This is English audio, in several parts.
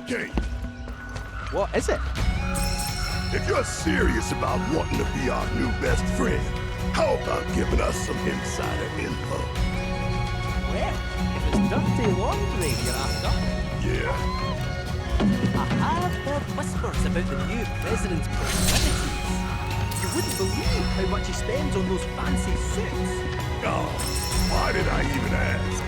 game. What is it? If you're serious about wanting to be our new best friend, how about giving us some insider info? Well, if it's dirty laundry you're after. Yeah. I have heard whispers about the new president's proclivities. You wouldn't believe how much he spends on those fancy suits. Oh, why did I even ask?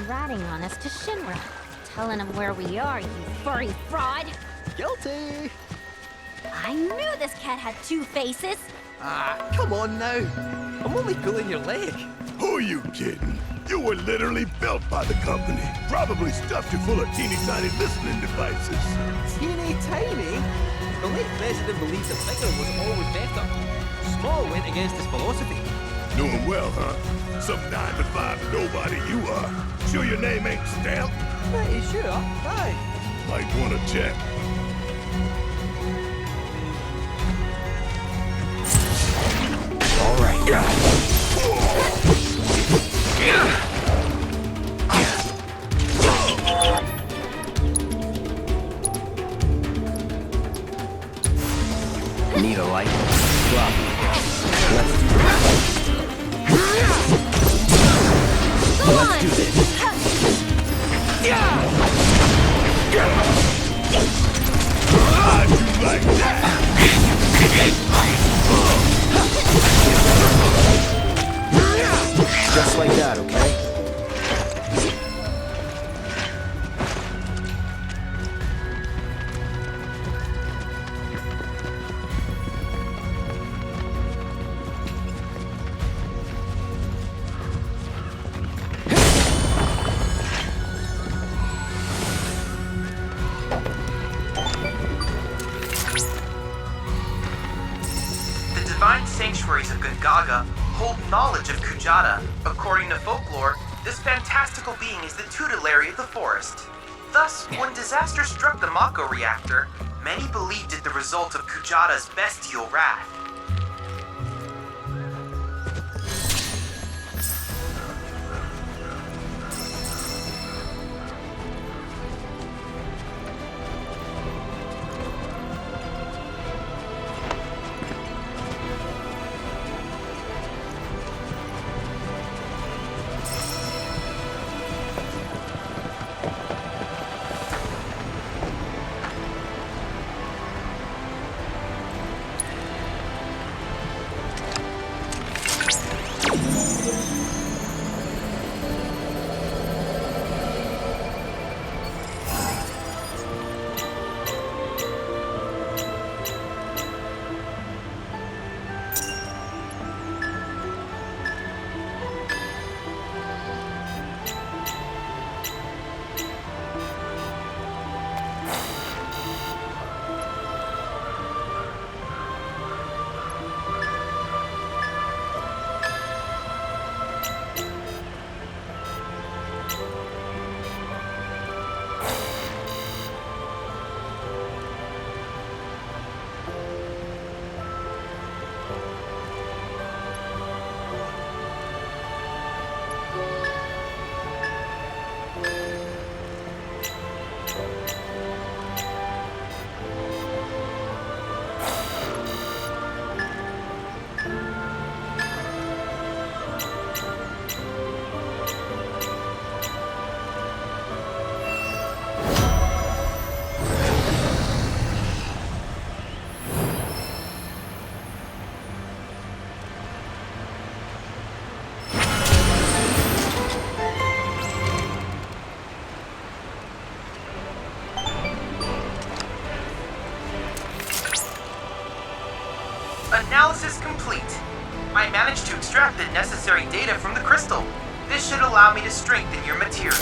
Ratting on us to Shinra, telling him where we are, you furry fraud! Guilty! I knew this cat had two faces! Ah, come on now. I'm only pulling your leg. Who are you kidding? You were literally built by the company. Probably stuffed you full of teeny tiny listening devices. Teeny tiny? The late president believed that bigger was always better. Small went against his philosophy. Knew him well, huh? Some 9-to-5 nobody you are. Sure your name ain't stamped? Pretty sure, aye. Might wanna check. All right. Need a light? Drop. Let's do this. Let's do this. How'd you like that? Just like that, okay? Divine sanctuaries of Gongaga hold knowledge of Kujata. According to folklore, this fantastical being is the tutelary of the forest. Thus, when disaster struck the Mako reactor, many believed it the result of Kujata's bestial wrath. is complete. I managed to extract the necessary data from the crystal. This should allow me to strengthen your material.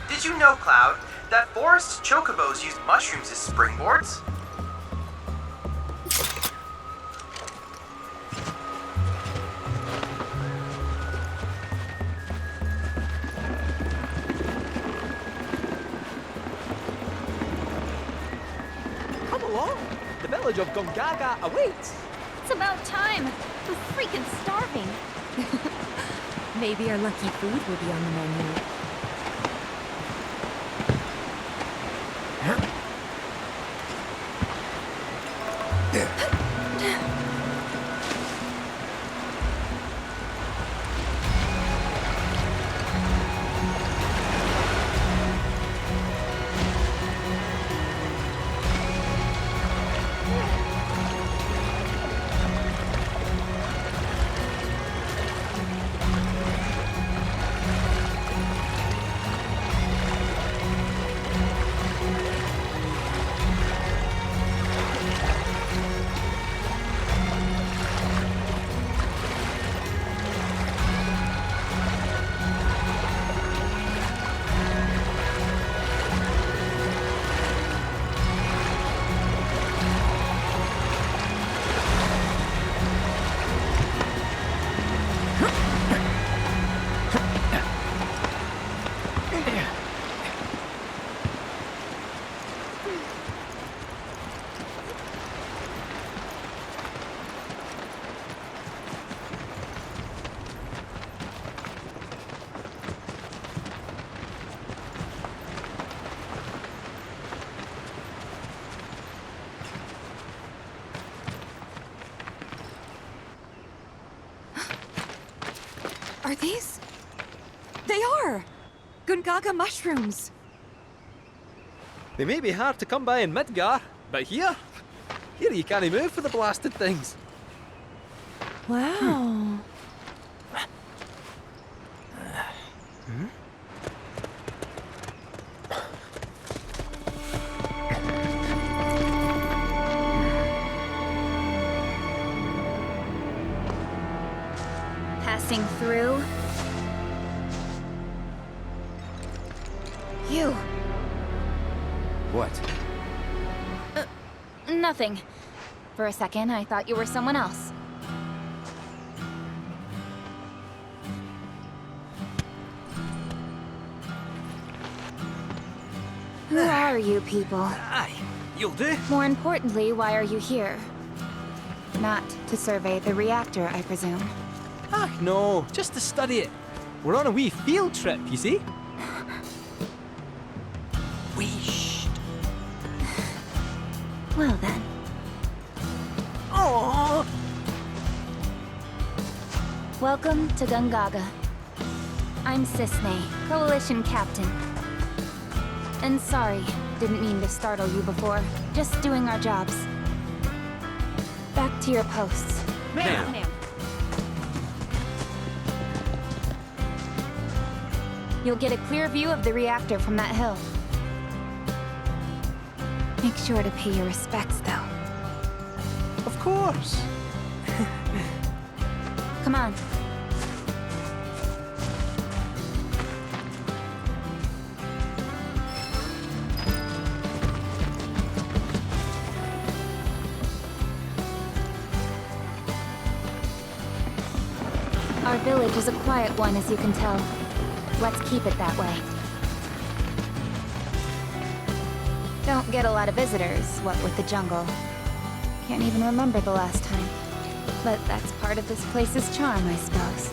Did you know, Cloud, that forest chocobos use mushrooms as springboards? Come along. The village of Gongaga awaits. It's about time. We're freaking starving. Maybe our lucky food will be on the menu. Are these? They are! Gungaga mushrooms! They may be hard to come by in Midgar, but here you can't move for the blasted things. Wow. Passing through. You. What? Nothing. For a second, I thought you were someone else. Who are you people? Aye, you'll do. More importantly, why are you here? Not to survey the reactor, I presume. Ah, no, just to study it. We're on a wee field trip, you see? Whee. Well then. Oh. Welcome to Gungaga. I'm Cisne, Coalition Captain. And sorry, didn't mean to startle you before. Just doing our jobs. Back to your posts. Ma'am. You'll get a clear view of the reactor from that hill. Make sure to pay your respects, though. Of course. Come on. Our village is a quiet one, as you can tell. Let's keep it that way. Don't get a lot of visitors, what with the jungle. Can't even remember the last time. But that's part of this place's charm, I suppose.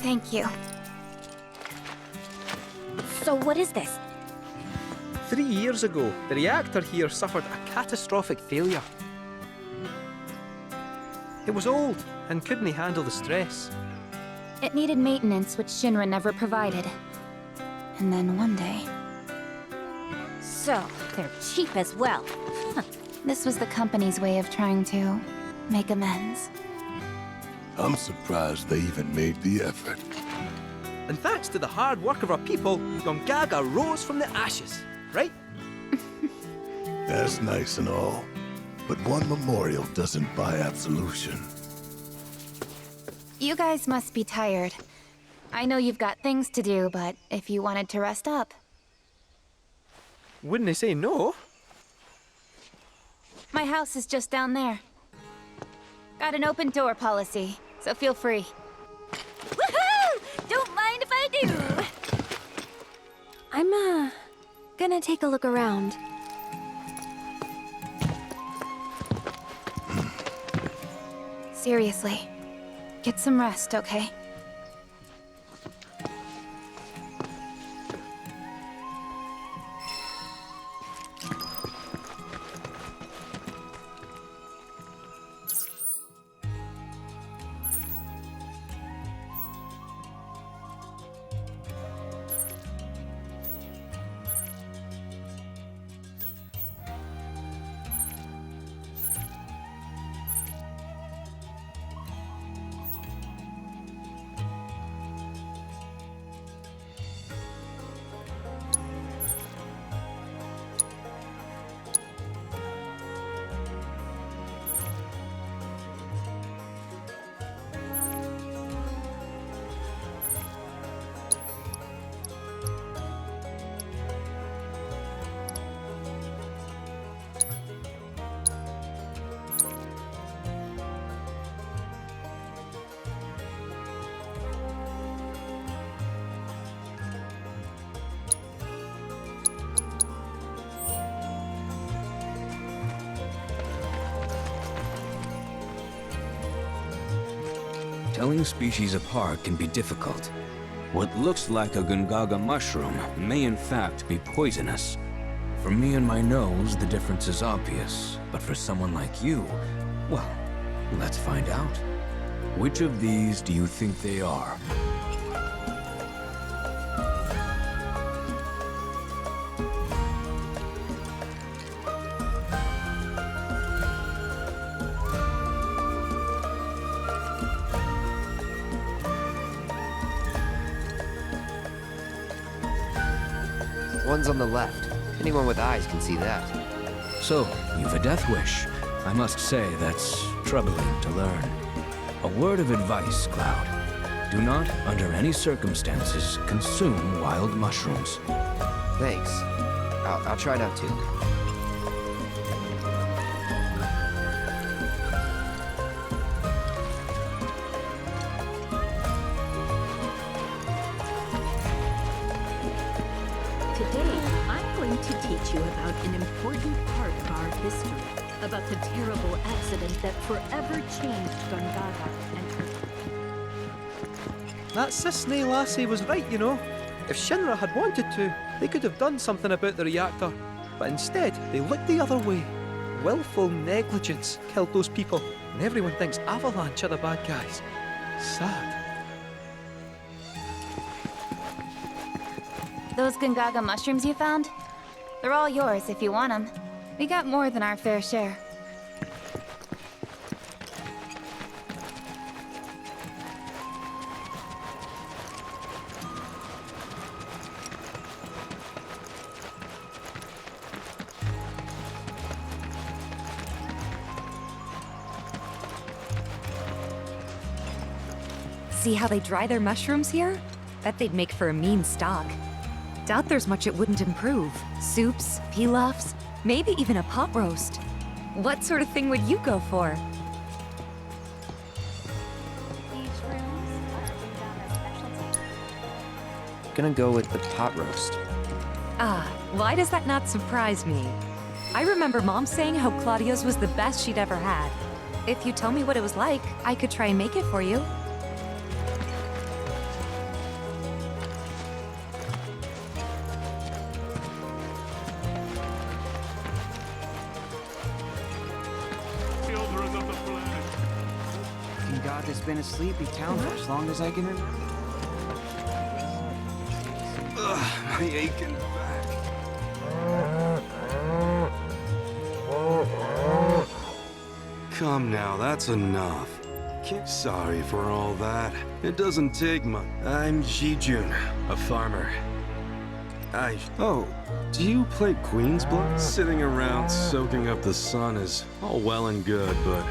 Thank you. So what is this? 3 years ago, the reactor here suffered a catastrophic failure. It was old and couldn't handle the stress. It needed maintenance, which Shinra never provided. And then one day... So, they're cheap as well. This was the company's way of trying to make amends. I'm surprised they even made the effort. And thanks to the hard work of our people, Gongaga rose from the ashes, right? That's nice and all, but one memorial doesn't buy absolution. You guys must be tired. I know you've got things to do, but if you wanted to rest up... Wouldn't they say no? My house is just down there. Got an open door policy, so feel free. Woohoo! Don't mind if I do! I'm, gonna take a look around. Seriously, get some rest, okay? Telling species apart can be difficult. What looks like a Gungaga mushroom may in fact be poisonous. For me and my nose, the difference is obvious. But for someone like you, well, let's find out. Which of these do you think they are? One's on the left. Anyone with eyes can see that. So, you've a death wish. I must say that's troubling to learn. A word of advice, Cloud. Do not, under any circumstances, consume wild mushrooms. Thanks. I'll try not to. Today, I'm going to teach you about an important part of our history. about the terrible accident that forever changed Gongaga and her. That Sisney lassie was right, you know. If Shinra had wanted to, they could have done something about the reactor. But instead, they looked the other way. Willful negligence killed those people, and everyone thinks Avalanche are the bad guys. Sad. Those Gungaga mushrooms you found? They're all yours if you want them. We got more than our fair share. See how they dry their mushrooms here? Bet they'd make for a mean stock. Doubt there's much it wouldn't improve. Soups, pilafs, maybe even a pot roast. What sort of thing would you go for? Gonna go with the pot roast. Ah, why does that not surprise me? I remember Mom saying how Claudio's was the best she'd ever had. If you tell me what it was like, I could try and make it for you. Gungaga's been a sleepy town for as long as I can remember. Ugh, my aching back. Come now, that's enough. Sorry for all that. It doesn't take much. I'm Jijun, a farmer. Oh, do you play Queen's Blood? Sitting around soaking up the sun is all well and good, but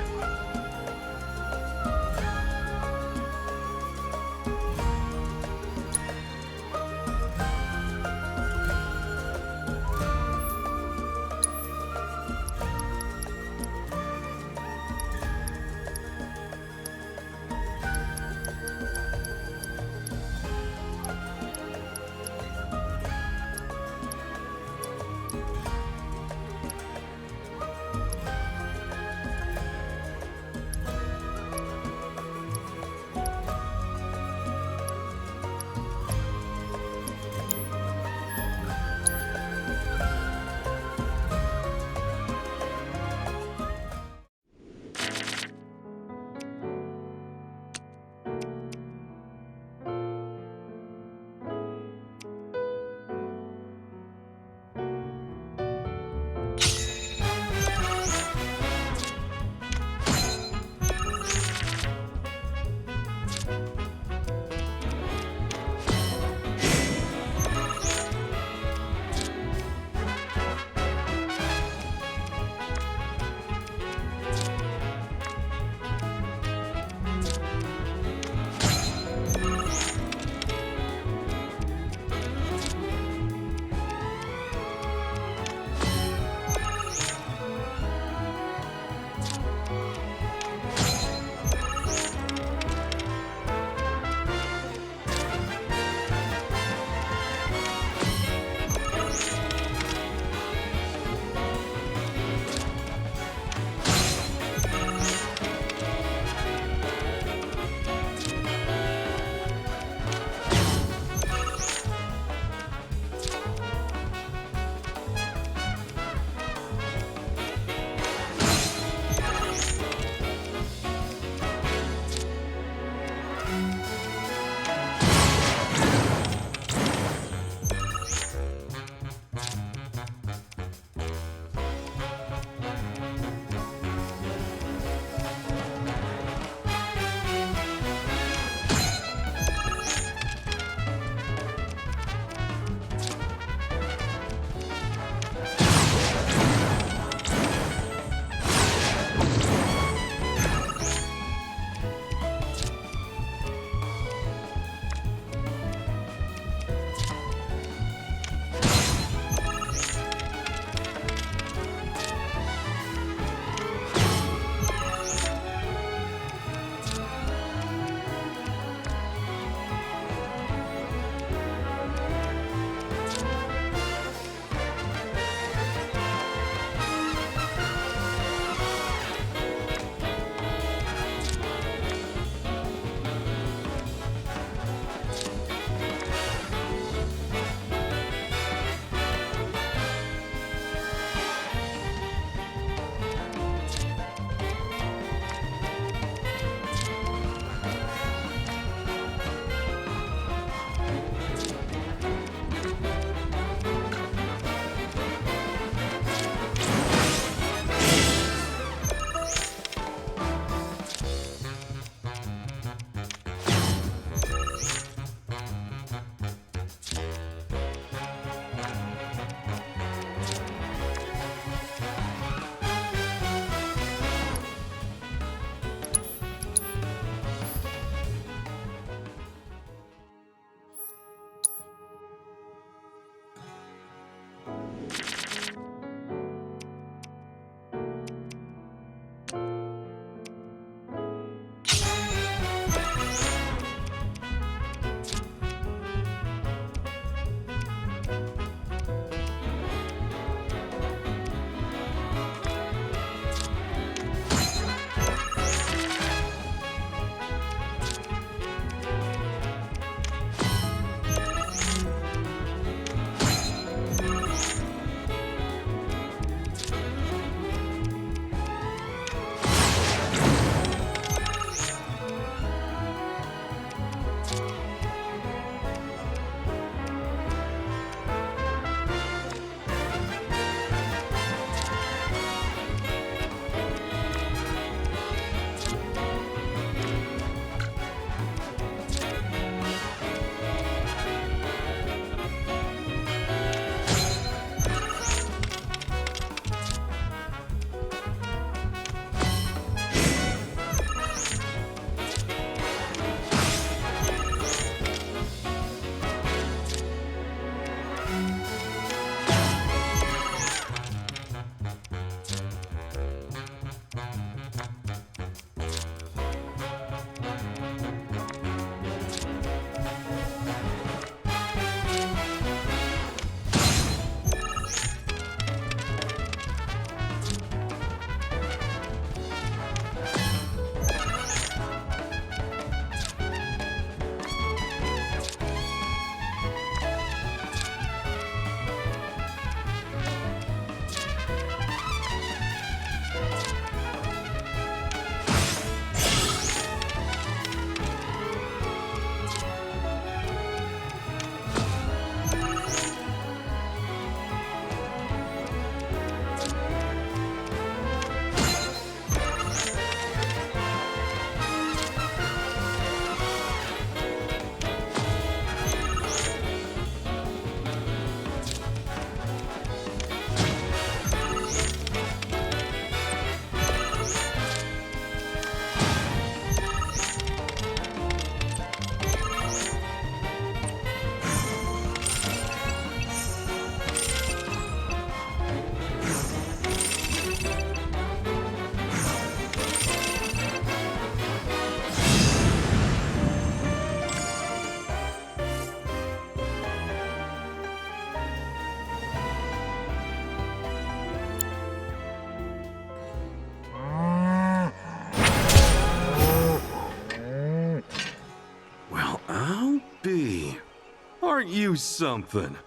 Aren't you something?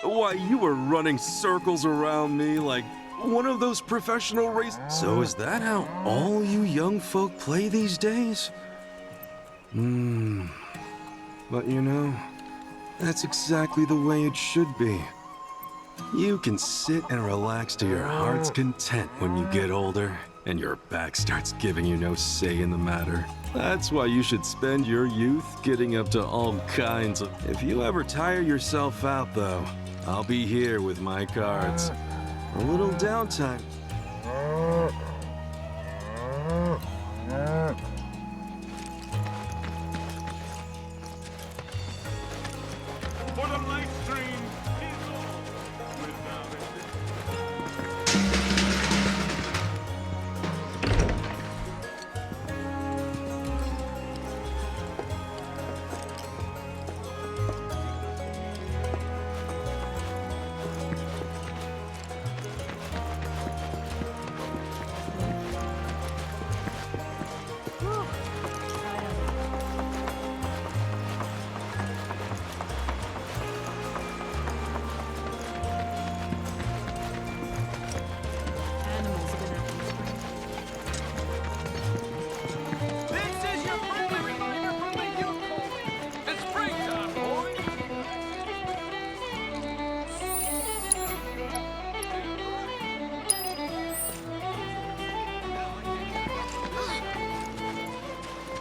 Why, you were running circles around me like one of those professional race. So is that how all you young folk play these days? But you know, that's exactly the way it should be. You can sit and relax to your heart's content when you get older, and your back starts giving you no say in the matter. That's why you should spend your youth getting up to all kinds of... If you ever tire yourself out, though, I'll be here with my cards. A little downtime. For the live stream,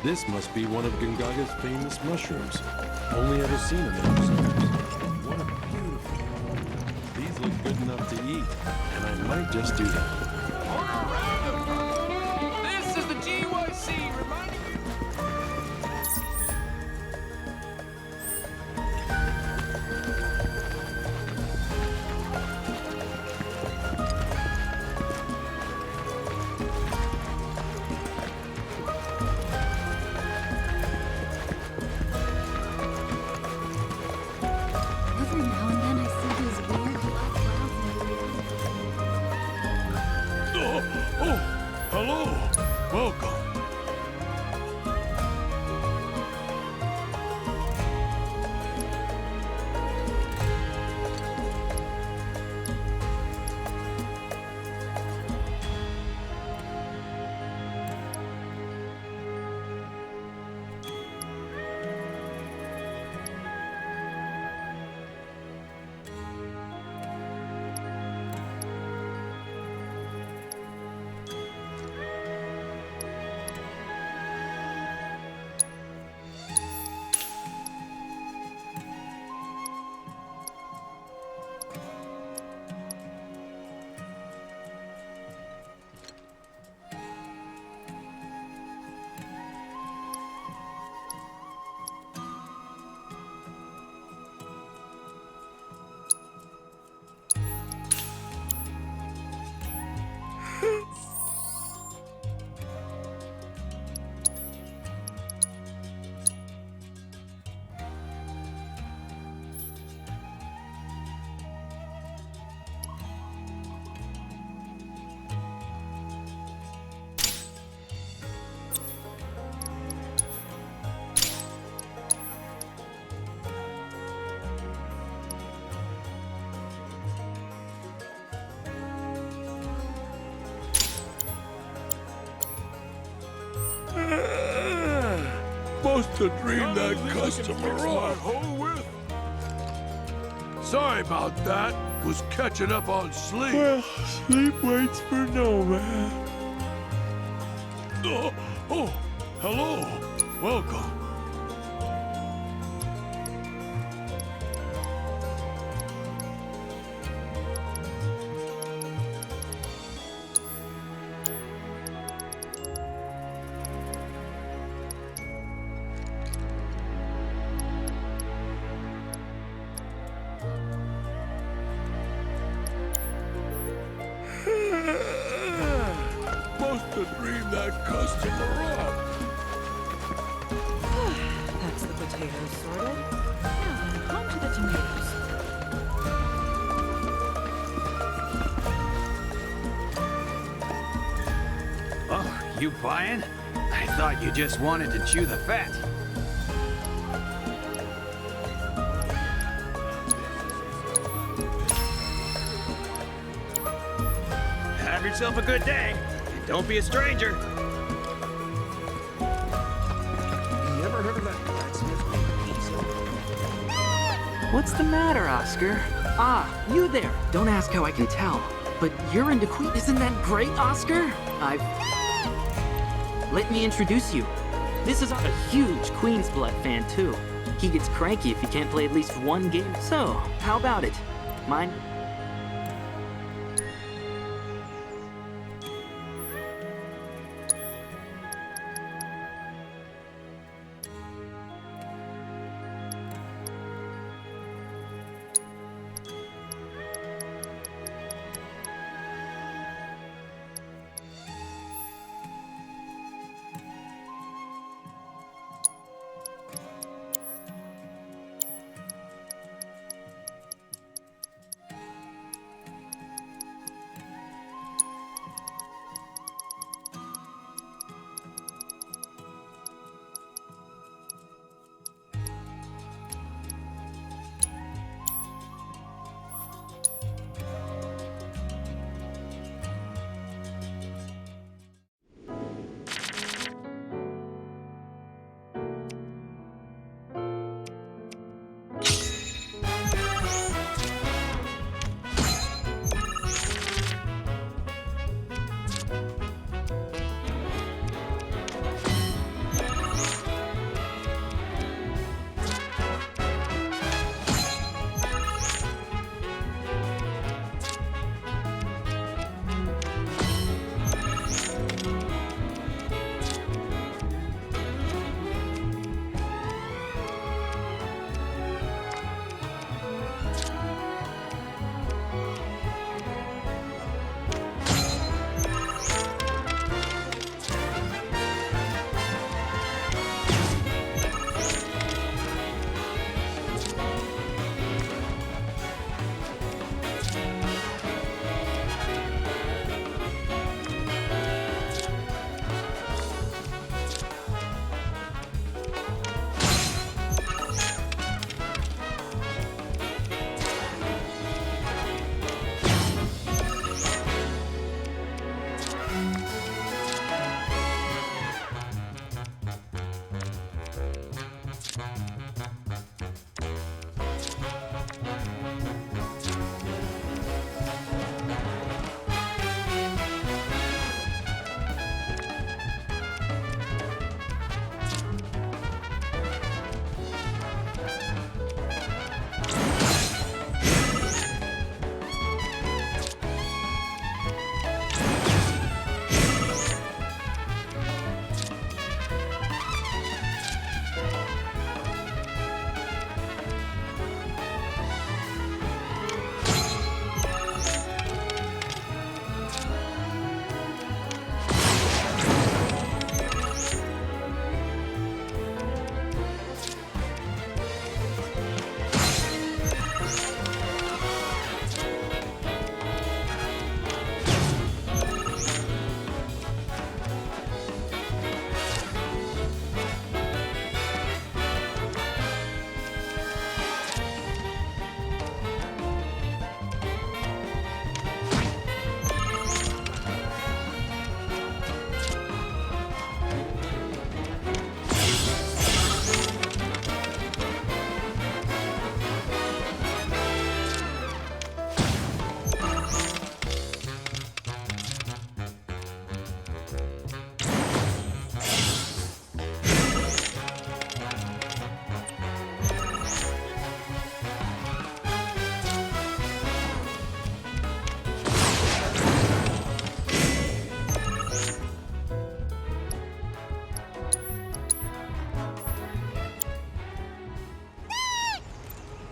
This must be one of Gungaga's famous mushrooms. Only ever seen them in museums. What a beautiful one. These look good enough to eat, and I might just do that. This is the GYC reminding you. Every now and then I see these weird black clouds. Oh, hello. Welcome. Must have dreamed that customer off. Sorry about that. Was catching up on sleep. Well, sleep waits for no man. Oh, hello. Welcome. Must have dreamed that customer off. That's the potatoes sorted. Now then, on to the tomatoes. Oh, you buying? I thought you just wanted to chew the fat. yourself a good day. And don't be a stranger. You ever heard of that blacksmith named Pizza? What's the matter, Oscar? Ah, you there. Don't ask how I can tell. But you're into Queen. Isn't that great, Oscar? Let me introduce you. This is a huge Queen's Blood fan, too. He gets cranky if he can't play at least one game. So, how about it? Mine?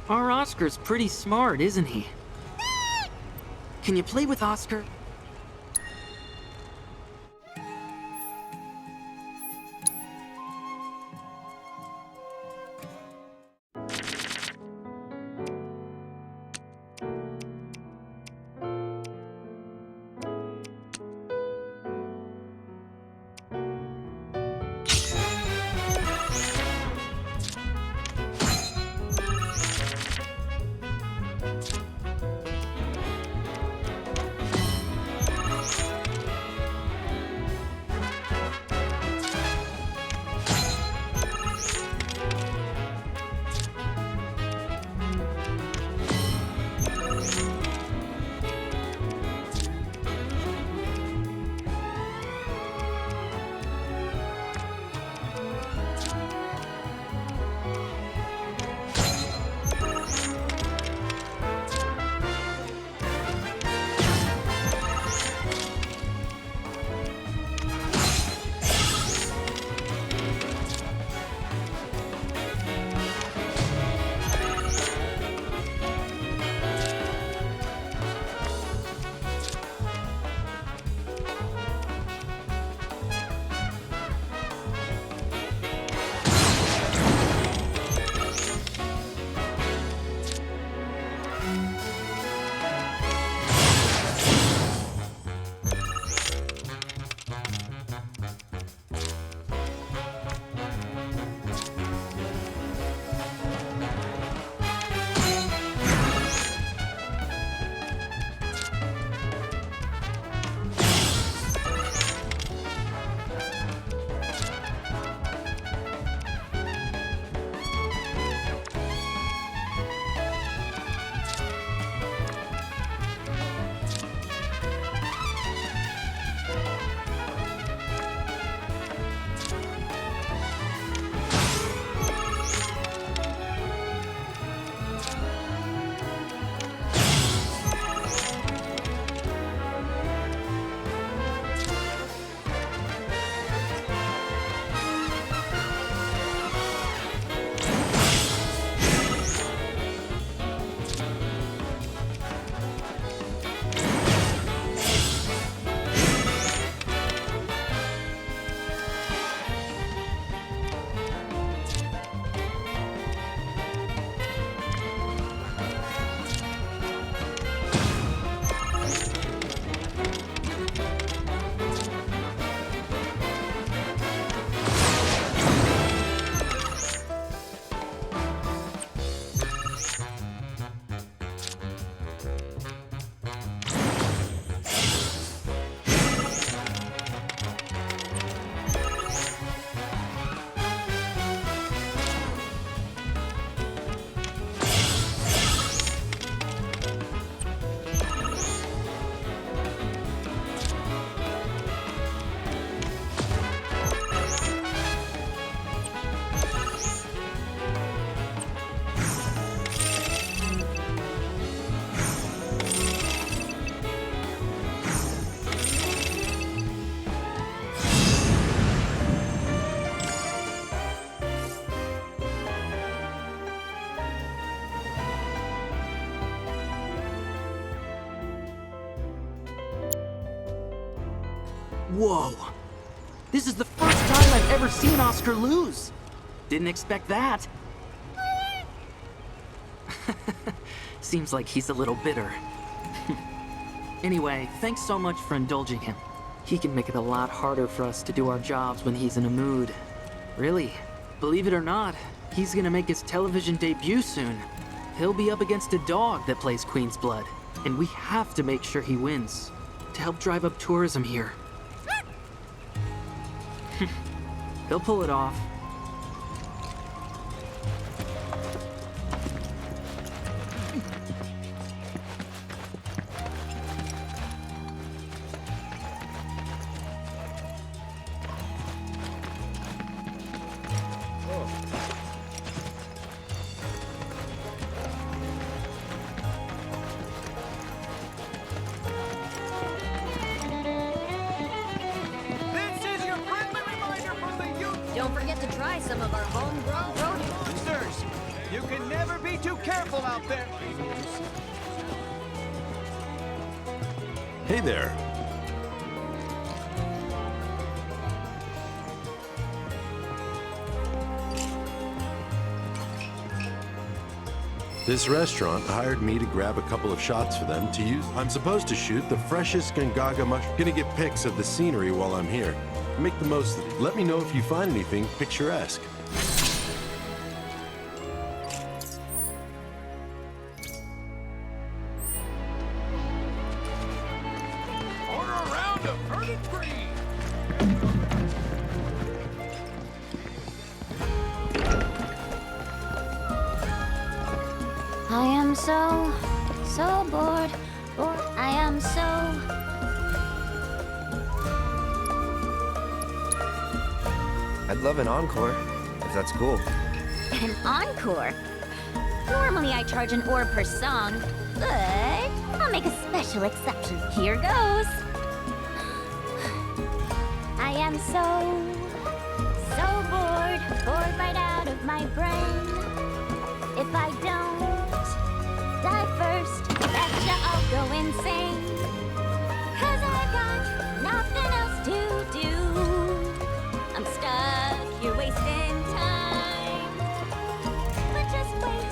Our Oscar's pretty smart, isn't he? Can you play with Oscar? Whoa! This is the first time I've ever seen Oscar lose. Didn't expect that. Seems like he's a little bitter. Anyway, thanks so much for indulging him. He can make it a lot harder for us to do our jobs when he's in a mood. Really, believe it or not, he's gonna make his television debut soon. He'll be up against a dog that plays Queen's Blood, and we have to make sure he wins to help drive up tourism here. He'll pull it off. Don't forget to try some of our homegrown produce. Sirs, you can never be too careful out there. Hey there. This restaurant hired me to grab a couple of shots for them to use. I'm supposed to shoot the freshest Gungaga mushroom. Gonna get pics of the scenery while I'm here. Make the most of it. Let me know if you find anything picturesque. Order a round of verdant green. I am so bored. I am so... I'd love an encore, if that's cool. An encore? Normally I charge an orb per song, but I'll make a special exception. Here goes. I am so bored right out of my brain. If I don't die first, betcha I'll go insane. 'Cause I've got nothing else to do. I'm stuck here wasting time. But just wait.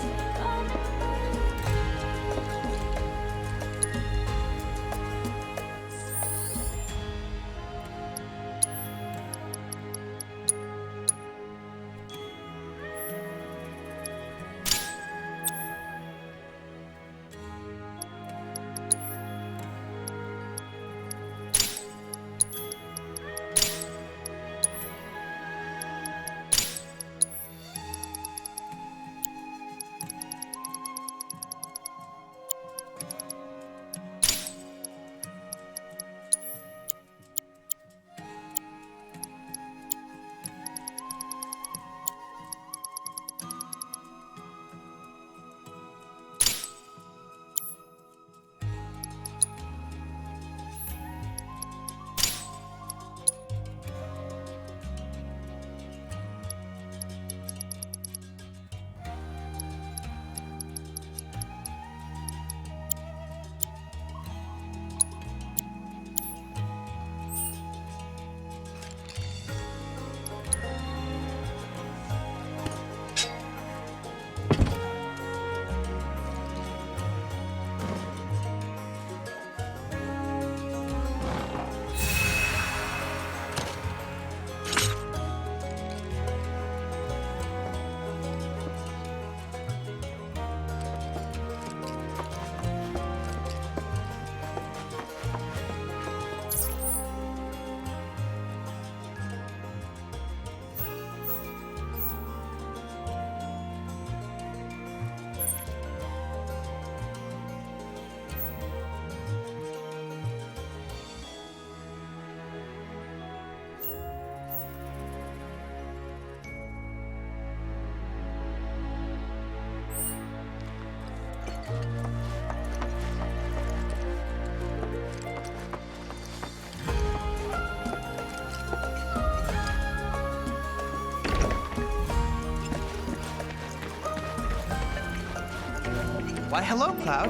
Why, hello, Cloud.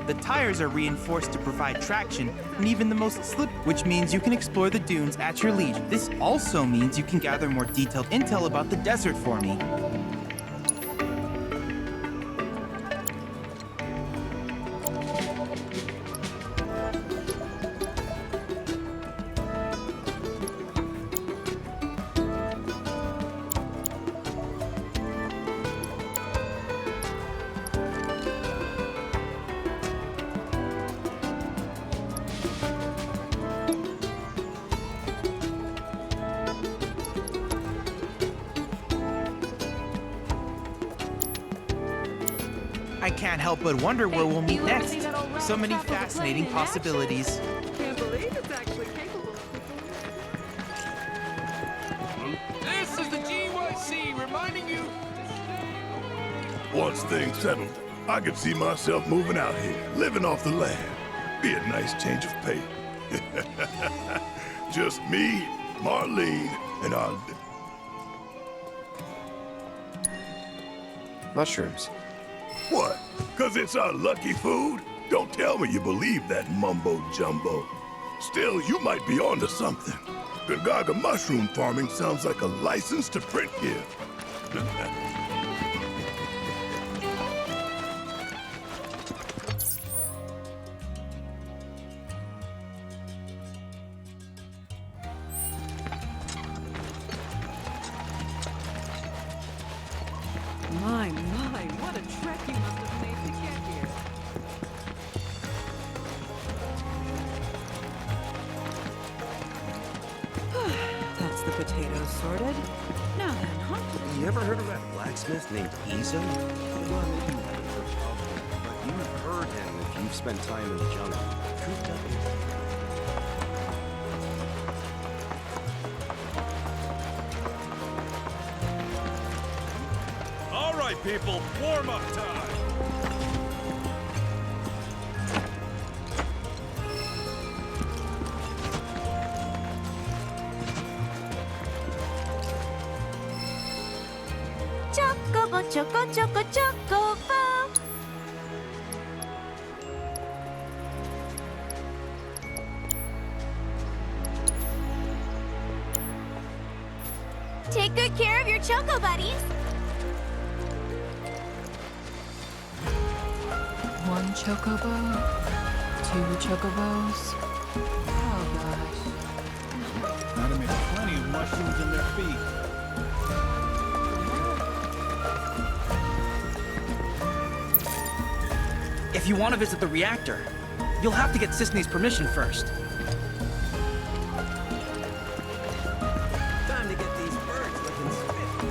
The tires are reinforced to provide traction, and even the most slip, which means you can explore the dunes at your leisure. This also means you can gather more detailed intel about the desert for me. I can't help but wonder where we'll meet next. So many fascinating possibilities. Can't believe it's actually capable of This is the GYC reminding you. Once things settled, I could see myself moving out here, living off the land. Be a nice change of pace. Just me, Marlene, and our... Mushrooms. What? 'Cause it's our lucky food? Don't tell me you believe that mumbo-jumbo. Still, you might be onto something. Gungaga mushroom farming sounds like a license to print here. My, what a trek you must have made to get here. That's the potatoes sorted. Now then, hunt. You ever heard of that blacksmith named Izo? Well, maybe you haven't heard of him, but you've heard him if you've spent time in the jungle. Cooped up in... All right, people, warm up time. Chocobo, choco, choco, chocobo. Take good care of your choco buddies. One chocobo, two chocobos. Oh gosh. Now they made plenty of mushrooms in their feet. If you want to visit the reactor, you'll have to get Sisney's permission first. Time to get these birds looking spiffy.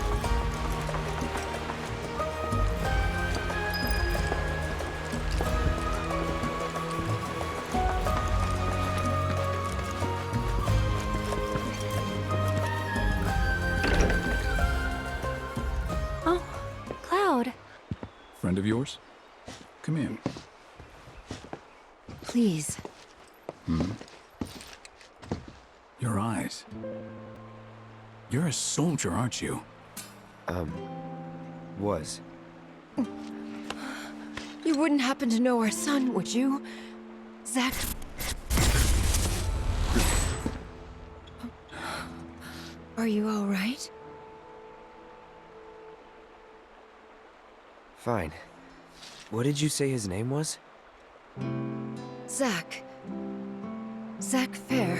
Oh, Cloud. Friend of yours? Come in. Please. Your eyes. You're a soldier, aren't you? Was. You wouldn't happen to know our son, would you? Zach? Are you all right? Fine. What did you say his name was? Zach. Zach Fair.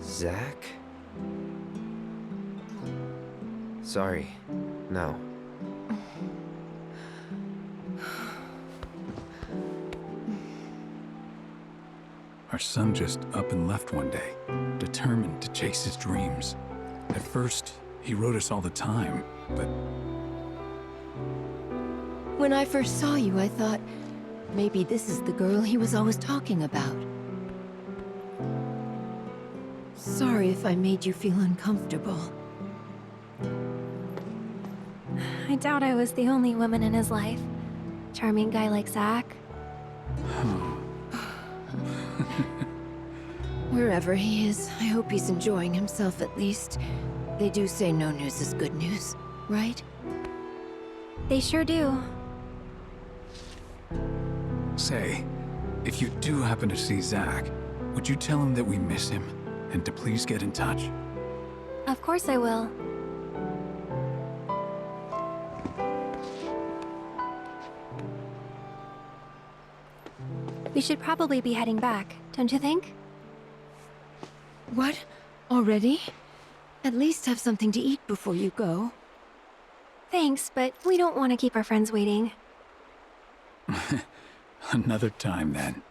Zach? Sorry. No. Our son just up and left one day, determined to chase his dreams. At first, he wrote us all the time, but... When I first saw you, I thought maybe this is the girl he was always talking about. Sorry if I made you feel uncomfortable. I doubt I was the only woman in his life. Charming guy like Zach. Wherever he is, I hope he's enjoying himself at least. They do say no news is good news, right? They sure do. Say, if you do happen to see Zach, would you tell him that we miss him and to please get in touch? Of course I will. We should probably be heading back, don't you think? What? Already? At least have something to eat before you go. Thanks, but we don't want to keep our friends waiting. Another time, then.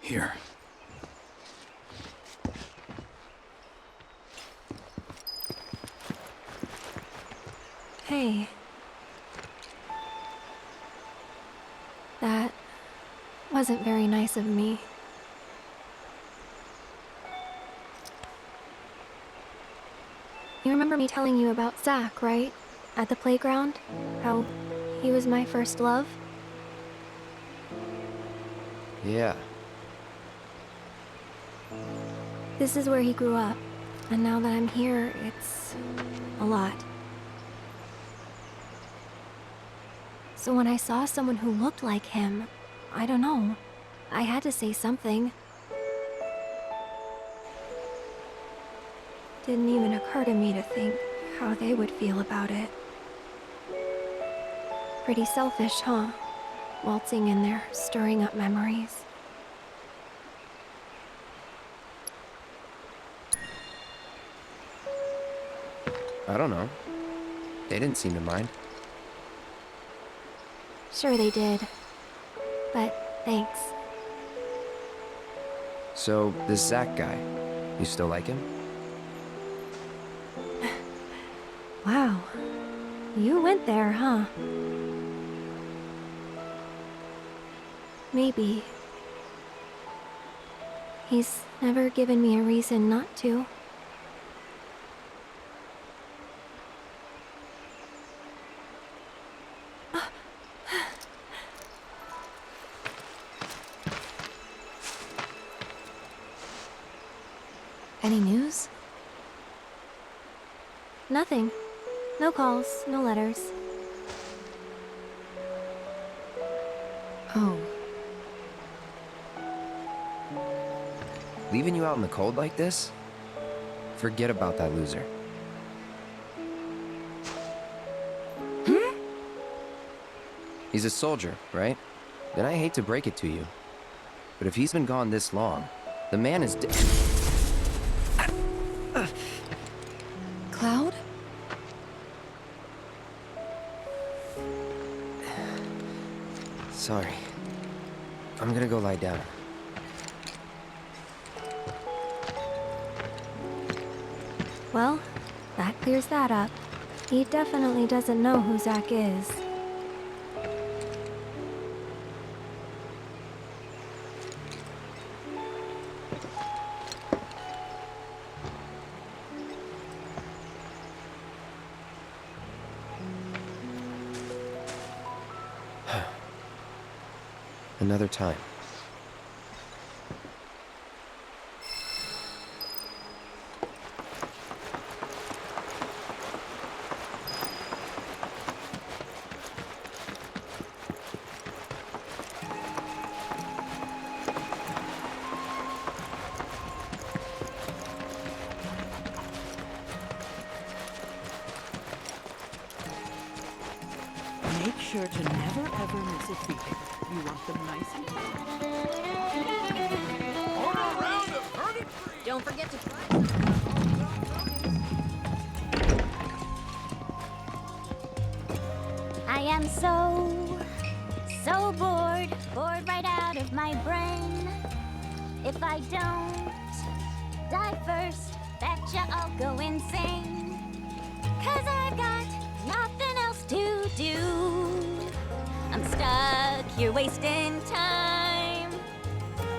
Here. Hey. That wasn't very nice of me. You remember me telling you about Zach, right? At the playground? How he was my first love? Yeah. This is where he grew up, and now that I'm here, it's a lot. So when I saw someone who looked like him, I don't know, I had to say something. Didn't even occur to me to think how they would feel about it. Pretty selfish, huh? Waltzing in there, stirring up memories. I don't know. They didn't seem to mind. Sure they did. But thanks. So, this Zach guy, you still like him? Wow. You went there, huh? Maybe. He's never given me a reason not to. Any news? Nothing. No calls, no letters. Oh. Leaving you out in the cold like this? Forget about that loser. He's a soldier, right? Then I hate to break it to you. But if he's been gone this long, the man is dead. Cloud? Sorry. I'm gonna go lie down. Well, that clears that up. He definitely doesn't know who Zach is. Another time. Make sure to never ever miss a beat. You want them nice and Order a round of herded free. Don't forget to try. I am so bored right out of my brain. If I don't die first, betcha I'll go insane. 'Cause I've got nothing else to do. I'm stuck here wasting time.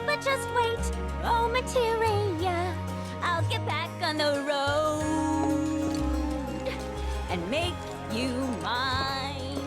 But just wait, oh materia, I'll get back on the road and make you mine.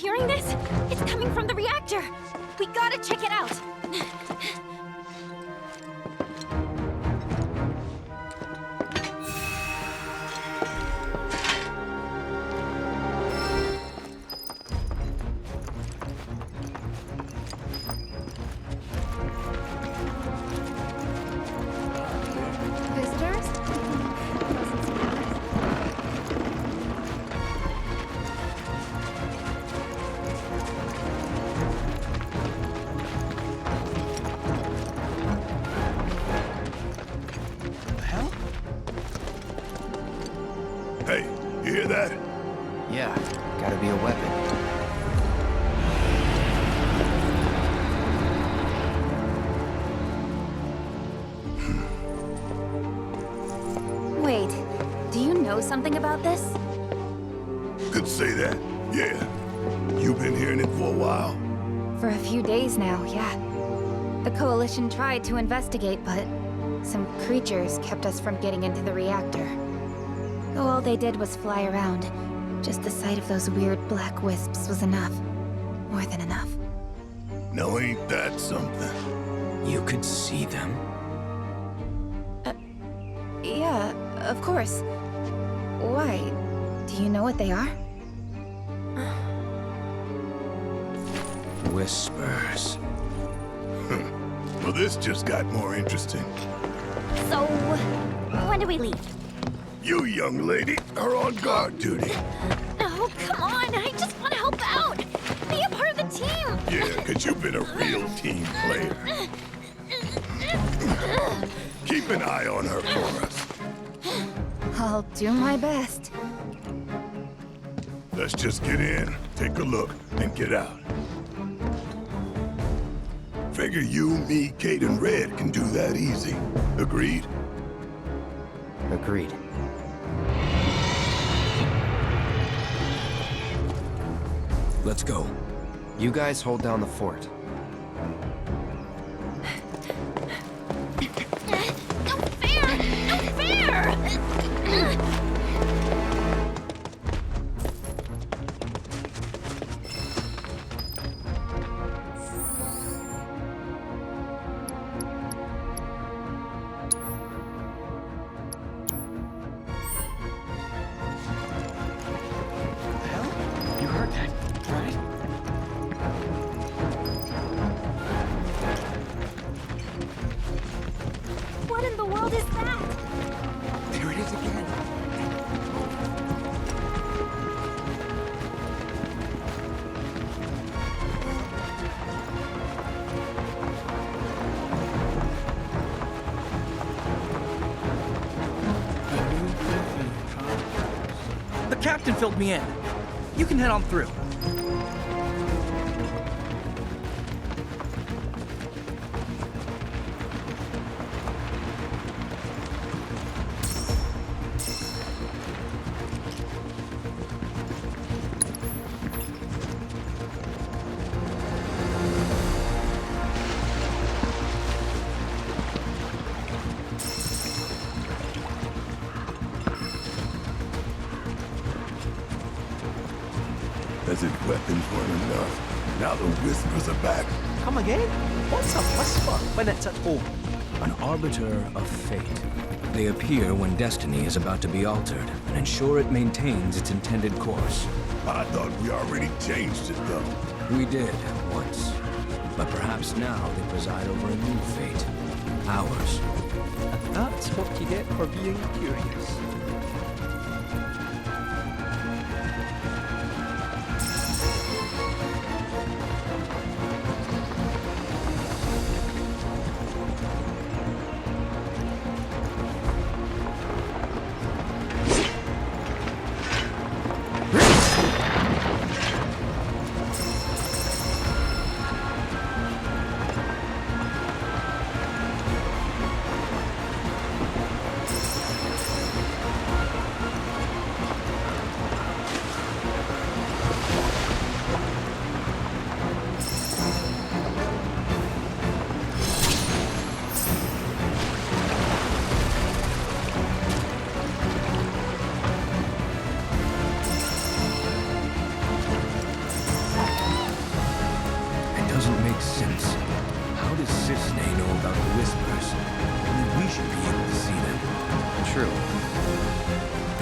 hearing this? It's coming from the reactor. We gotta check it out. Visitors? Hey, you hear that? Yeah, gotta be a weapon. Wait, do you know something about this? Could say that, yeah. You been hearing it for a while? For a few days now, yeah. The Coalition tried to investigate, but some creatures kept us from getting into the reactor. All they did was fly around. Just the sight of those weird black wisps was enough. More than enough. Now ain't that something? You could see them? Yeah, of course. Why? Do you know what they are? Whispers. Well, this just got more interesting. So, when do we leave? You, young lady, are on guard duty. No, come on. I just want to help out. Be a part of the team. Yeah, 'cause you've been a real team player. Keep an eye on her for us. I'll do my best. Let's just get in, take a look, and get out. Figure you, me, Kate, and Red can do that easy. Agreed? Agreed. Let's go. You guys hold down the fort. No fair! No fair! You heard that, right? What in the world is that? There it is again. The captain filled me in. You can head on through. As if weapons weren't enough. Now the whispers are back. Come again? What's a whisper when it's at home? An arbiter of fate. They appear when destiny is about to be altered and ensure it maintains its intended course. I thought we already changed it, though. We did, once. But perhaps now they preside over a new fate. Ours. And that's what you get for being curious. does Sisney know about the Whispers? Only we should be able to see them. True.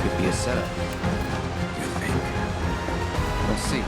Could be a setup. You think? We'll see.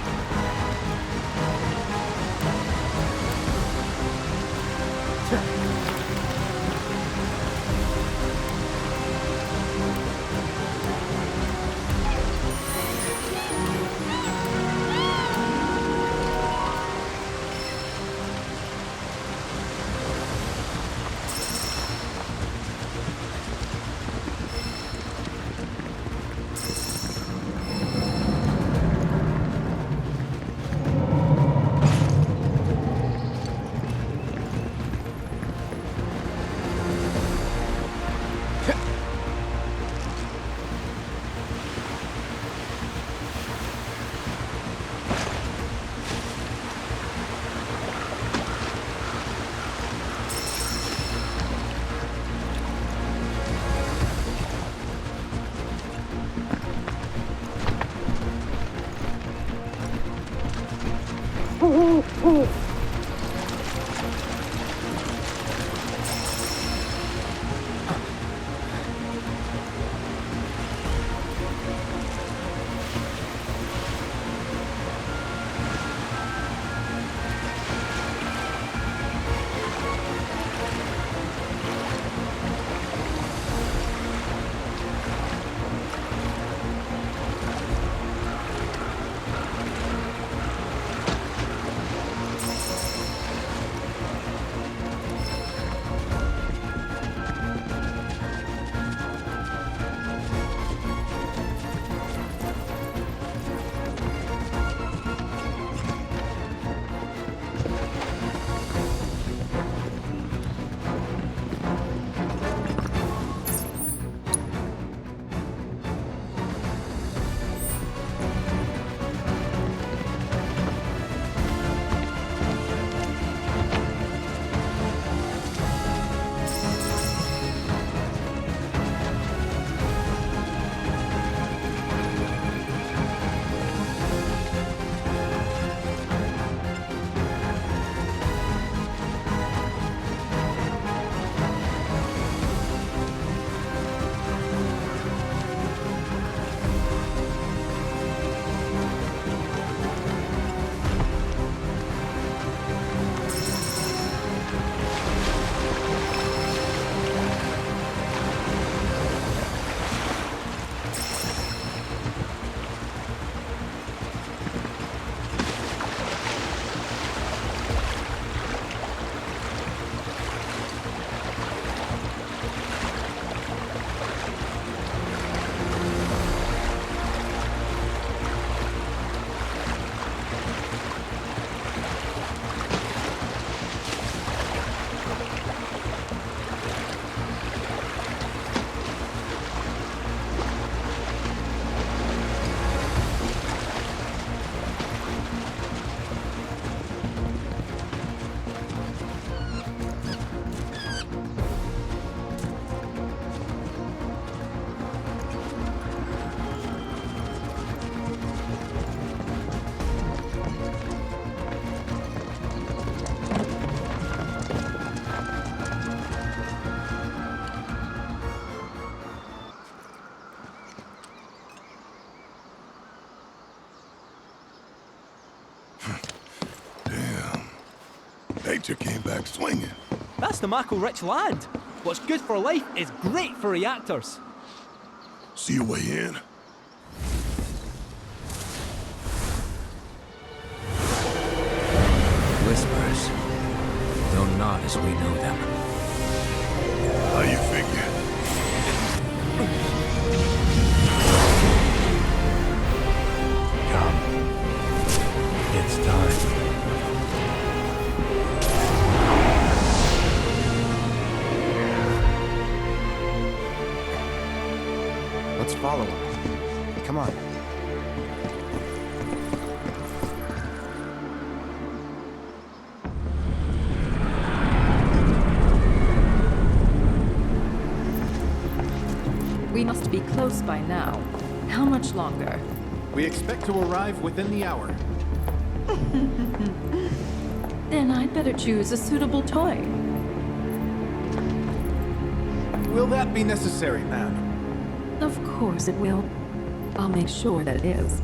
Nature came back swinging. That's the Mako-rich land. What's good for life is great for reactors. See a way in? Whispers, though not as we know them. How you figure? Come. It's time. Let's follow him. Come on. We must be close by now. How much longer? We expect to arrive within the hour. Then I'd better choose a suitable toy. Will that be necessary, ma'am? Of course it will. I'll make sure that it is.